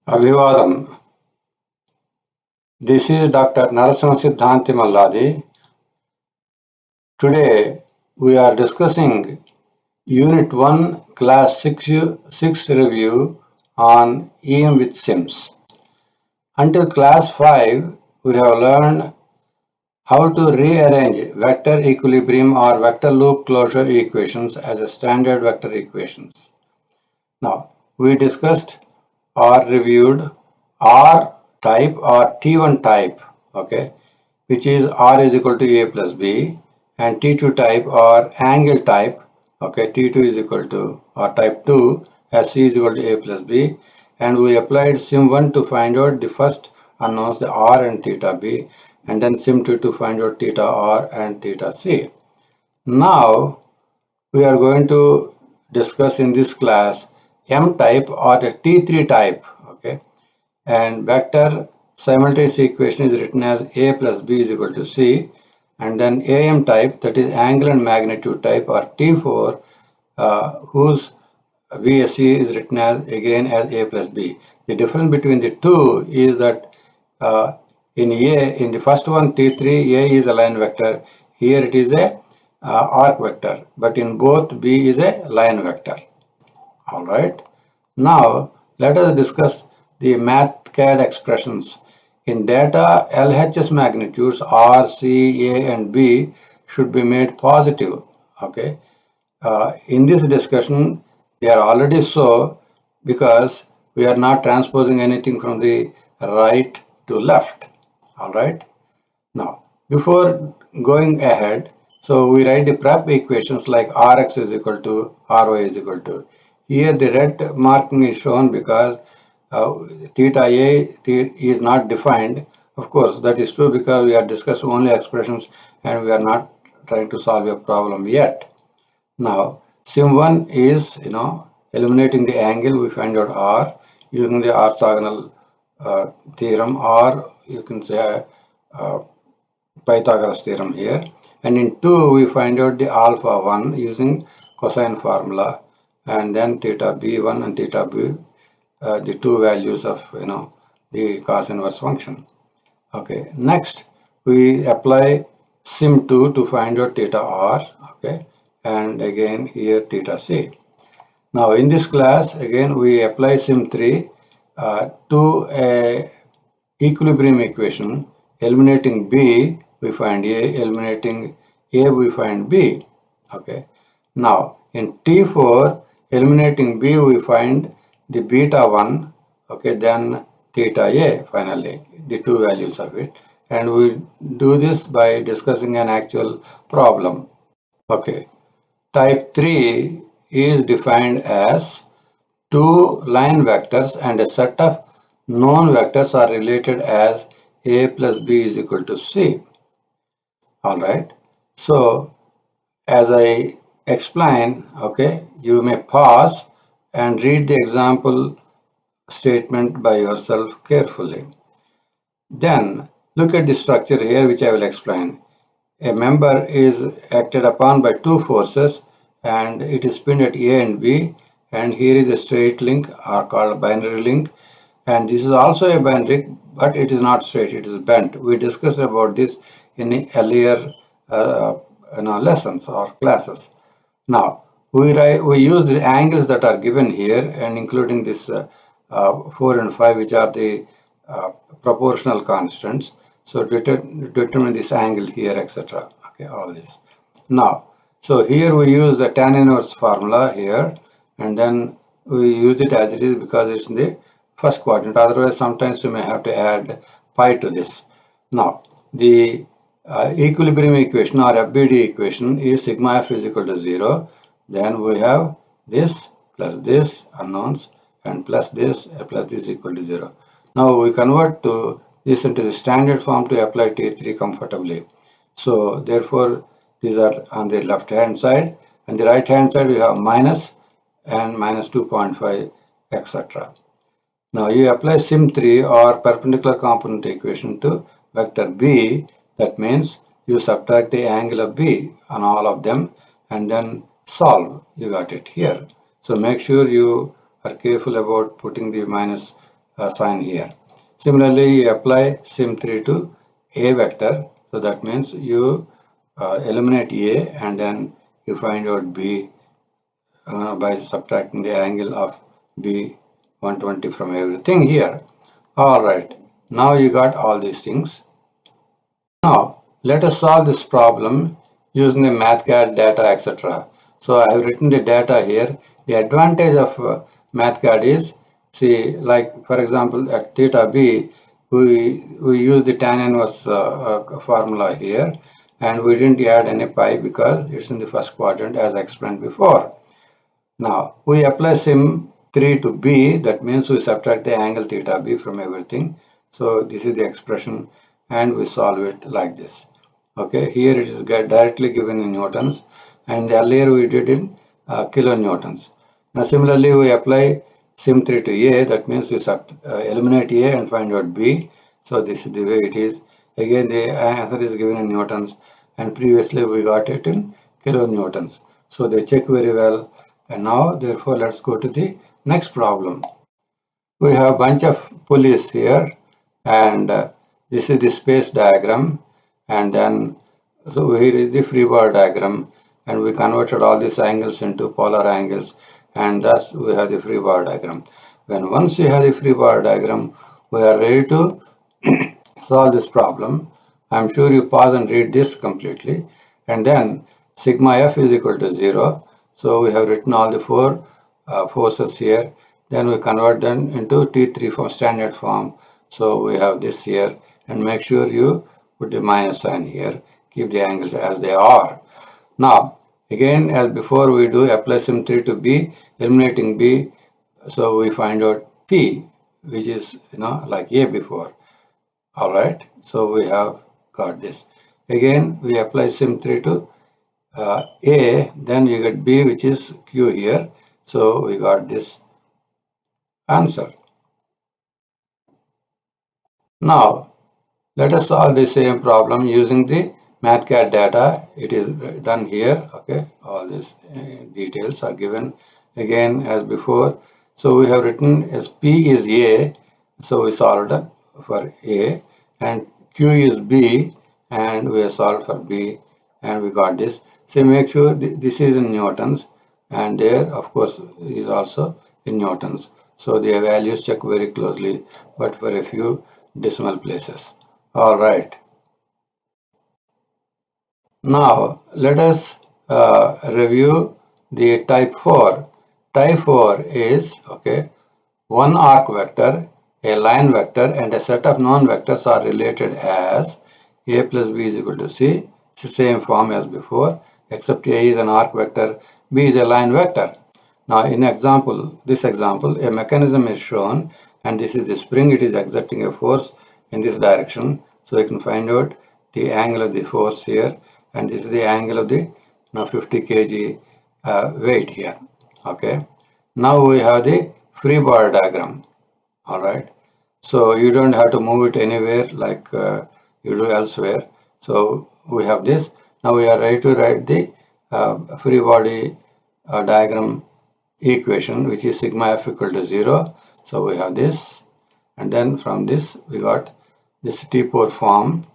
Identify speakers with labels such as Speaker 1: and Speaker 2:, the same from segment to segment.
Speaker 1: Abhivadam. This is Dr. Narasimha Siddhanti Malladi. Today we are discussing Unit 1 Class 6 review on EM with SIMS. Until Class 5 we have learned how to rearrange vector equilibrium or vector loop closure equations as a standard vector equations. Now we discussed or reviewed R type or T1 type, okay, which is R is equal to A plus B, and T2 type or angle type, okay, T2 is equal to or type 2 as C is equal to A plus B, and we applied sim1 to find out the first unknowns, the R and theta B, and then sim2 to find out theta R and theta C. Now we are going to discuss in this class M type or the T3 type, okay, and vector simultaneous equation is written as A plus B is equal to C, and then AM type, that is angle and magnitude type, or T4 whose VSE is written as again as A plus B. The difference between the two is that in the first one T3, A is a line vector, here it is a arc vector, but in both B is a line vector. All right. Now let us discuss the MathCAD expressions. In data, LHS magnitudes R, C, A, and B should be made positive. Okay. In this discussion, they are already so because we are not transposing anything from the right to left. All right. Now, before going ahead, so we write the prep equations like Rx is equal to Ry is equal to. Here the red marking is shown because theta A is not defined. Of course, that is true because we are discussing only expressions and we are not trying to solve a problem yet. Now, sim1 is, eliminating the angle, we find out R using the orthogonal theorem, or you can say Pythagoras theorem here, and in 2 we find out the alpha 1 using cosine formula, and then theta b1 and theta b, the two values of the cos inverse function. Okay, next we apply sim2 to find out theta r, okay, and again here theta c. Now in this class again we apply sim3 to a equilibrium equation. Eliminating B, we find A. Eliminating A, we find B. Okay. Now, in T4, eliminating B, we find the beta 1. Okay. Then theta A, finally, the two values of it. And we do this by discussing an actual problem. Okay. Type 3 is defined as two line vectors and a set of known vectors are related as A plus B is equal to C. All right. So as I explain, okay, you may pause and read the example statement by yourself carefully. Then look at the structure here, which I will explain. A member is acted upon by two forces and it is pinned at A and B, and here is a straight link or called binary link, and this is also a binary, but it is not straight, it is bent. We discussed about this in earlier lessons or classes. Now we use the angles that are given here, and including this 4 and 5, which are the proportional constants. So determine this angle here, etc. Okay, all this. Now, so here we use the tan inverse formula here, and then we use it as it is because it's in the first quadrant. Otherwise, sometimes you may have to add pi to this. Now, the equilibrium equation or FBD equation is sigma f is equal to 0. Then we have this plus this unknowns and plus this equal to 0. Now we convert to this into the standard form to apply T3 comfortably. So therefore these are on the left hand side, and the right hand side we have minus and minus 2.5 etc. Now you apply sim3 or perpendicular component equation to vector B. That means you subtract the angle of B on all of them and then solve. You got it here. So make sure you are careful about putting the minus sign here. Similarly, you apply sim3 to A vector. So that means you eliminate A and then you find out B by subtracting the angle of B 120 from everything here. Alright, now you got all these things. Now, let us solve this problem using the MathCAD data, etc. So I have written the data here. The advantage of MathCAD is, see, like for example, at theta b, we use the tan inverse formula here, and we didn't add any pi because it's in the first quadrant as I explained before. Now, we apply sim 3 to b, that means we subtract the angle theta b from everything. So this is the expression and we solve it like this. Okay, here it is directly given in newtons and earlier we did in kilonewtons. Now similarly we apply sim 3 to a, that means we eliminate a and find out b. So this is the way it is. Again the answer is given in newtons and previously we got it in kilonewtons. So they check very well. And now, therefore, let's go to the next problem. We have a bunch of pulleys here, and this is the space diagram, and then so here is the freebar diagram, and we converted all these angles into polar angles, and thus we have the freebar diagram. Once you have the freebar diagram, we are ready to solve this problem. I'm sure you pause and read this completely, and then sigma f is equal to 0. So we have written all the four forces here. Then we convert them into T3 form, standard form. So we have this here, and make sure you put the minus sign here. Keep the angles as they are. Now, again, as before, we do apply sim3 to B, eliminating B. So we find out P, which is like A before. All right. So we have got this. Again, we apply sim3 to A, then you get B, which is Q here. So we got this answer. Now, let us solve the same problem using the MathCAD data. It is done here. Okay, all these details are given again as before. So we have written as P is A. So we solved for A, and Q is B, and we have solved for B, and we got this. So make sure this is in newtons, and there of course is also in newtons. So the values check very closely, but for a few decimal places. All right. Now let us review the type 4. Type 4 is one arc vector, a line vector, and a set of known vectors are related as a plus b is equal to c. It's the same form as before, except a is an arc vector, b is a line vector. Now in this example, a mechanism is shown, and this is the spring. It is exerting a force in this direction. So you can find out the angle of the force here, and this is the angle of the 50 kg weight here. Okay. Now we have the free bar diagram. All right. So you don't have to move it anywhere like you do elsewhere. So we have this. Now we are ready to write the free body diagram equation, which is sigma f equal to 0. So we have this, and then from this we got this T4 form,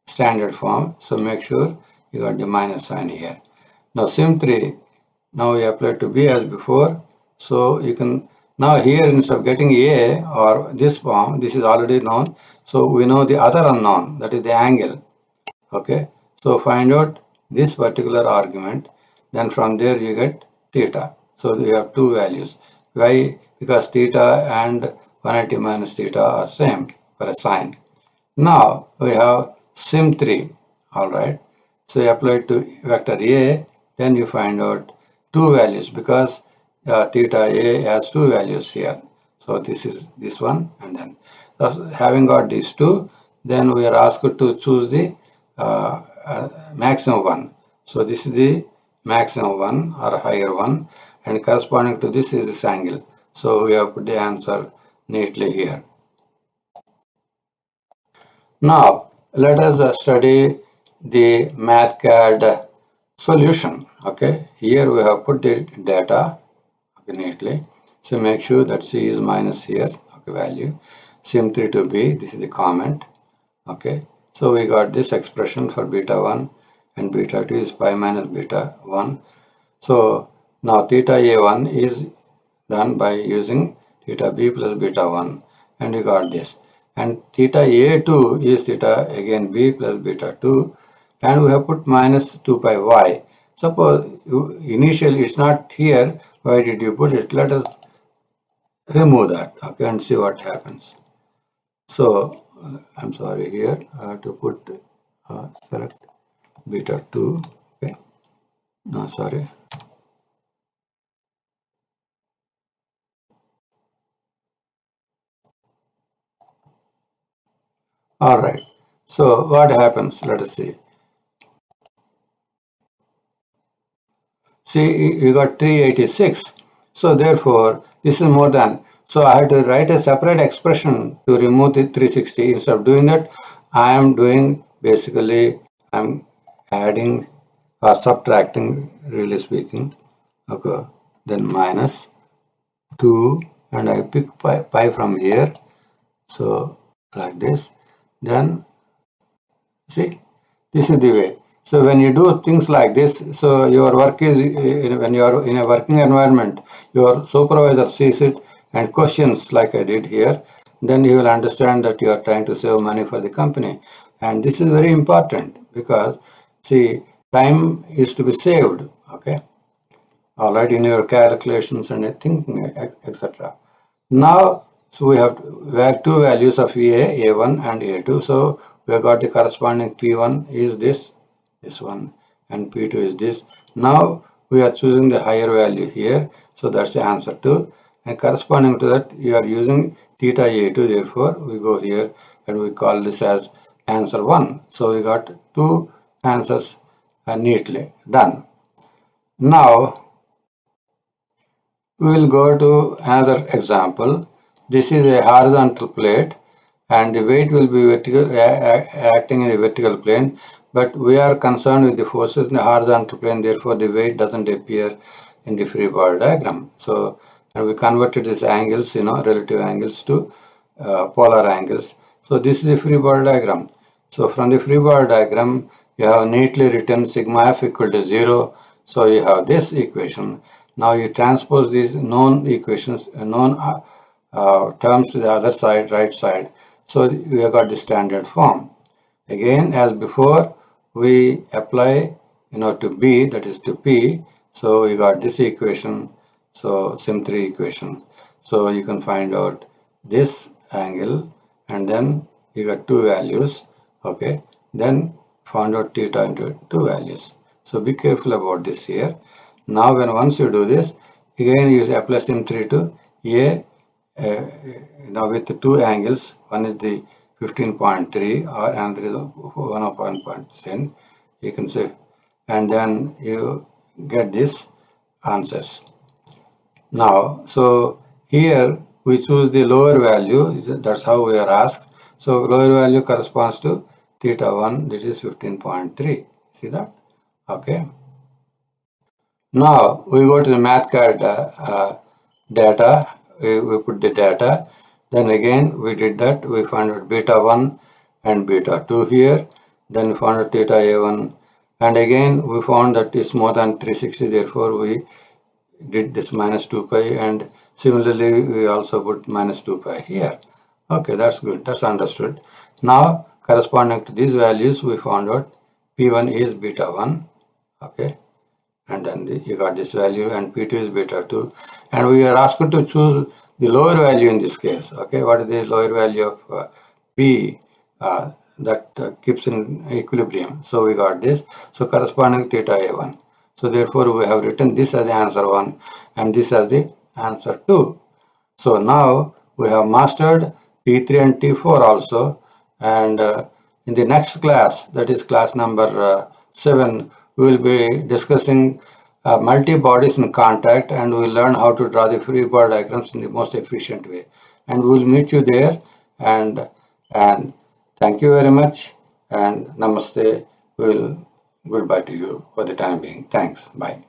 Speaker 1: standard form. So make sure you got the minus sign here. Now sim3, now we apply to B as before. So you can now here, instead of getting A or this form, this is already known. So we know the other unknown, that is the angle. Okay. So find out this particular argument. Then from there you get theta. So you have two values. Why? Because theta and 180 minus theta are same for a sine. Now we have sim3. All right. So you apply it to vector A, then you find out two values because theta A has two values here. So this is this one, and then having got these two, then we are asked to choose the maximum one. So this is the maximum one or higher one, and corresponding to this is this angle. So we have put the answer neatly here. Now let us study the MathCAD solution. Okay, here we have put the data neatly. So make sure that C is minus here. value, sim3 to b, this is the comment. Okay, so we got this expression for beta 1 and beta 2 is pi minus beta 1. So now theta a1 is done by using theta b plus beta 1, and we got this. And theta a2 is theta again b plus beta 2, and we have put minus 2 pi y. Suppose initially it's not here, why did you put it? Let us remove that, okay, and see what happens. So I'm sorry, here I have to put select beta 2, okay, no, sorry. All right, so what happens? Let us see. See, you got 386. So therefore, this is more than. So I have to write a separate expression to remove the 360. Instead of doing that, I am doing basically, I'm adding or subtracting, really speaking. Okay, then minus 2, and I pick pi from here. So like this. Then see, this is the way. So when you do things like this, so your work is, when you are in a working environment, your supervisor sees it and questions like I did here, then you will understand that you are trying to save money for the company. And this is very important because, see, time is to be saved, okay? All right, in your calculations and thinking, etc. Now, so we have two values of A1 and A2. So we have got the corresponding P1 is this one, and P2 is this. Now we are choosing the higher value here. So that's the answer 2. And corresponding to that, you are using theta A2. Therefore, we go here and we call this as answer 1. So we got 2 answers neatly done. Now, we will go to another example. This is a horizontal plate and the weight will be vertical, acting in a vertical plane, but we are concerned with the forces in the horizontal plane, therefore the weight doesn't appear in the free body diagram. So, and we converted these angles, relative angles to polar angles. So this is the free body diagram. So from the free body diagram, you have neatly written sigma f equal to 0. So you have this equation. Now you transpose these known equations, known terms to the other side, right side. So we have got the standard form. Again, as before, we apply, to B, that is to P. So we got this equation. So sim3 equation. So you can find out this angle, and then you got two values. Okay. Then found out theta into two values. So be careful about this here. Now once you do this, again you apply sim3 to A. Now with the two angles, one is the 15.3 or another is 1.10, you can say, and then you get this answers. Now, so here we choose the lower value, that's how we are asked. So lower value corresponds to theta 1, this is 15.3. See that? Okay. Now we go to the MathCAD data, we put the data, then again we did that, we found out beta 1 and beta 2 here, then we found out theta A1, and again we found that it's more than 360, therefore we did this minus 2 pi, and similarly we also put minus 2 pi here. Okay, that's good, that's understood. Now corresponding to these values, we found out P1 is beta 1, okay, and then you got this value, and P2 is beta 2, and we are asked to choose the lower value in this case. Okay, what is the lower value of P that keeps in equilibrium? So we got this. So corresponding theta A1. So therefore we have written this as the answer 1 and this as the answer 2. So now we have mastered T3 and T4 also, and in the next class, that is class number 7, we will be discussing multi-bodies in contact, and we will learn how to draw the free body diagrams in the most efficient way. And we will meet you there, and thank you very much, and namaste. We will goodbye to you for the time being. Thanks. Bye.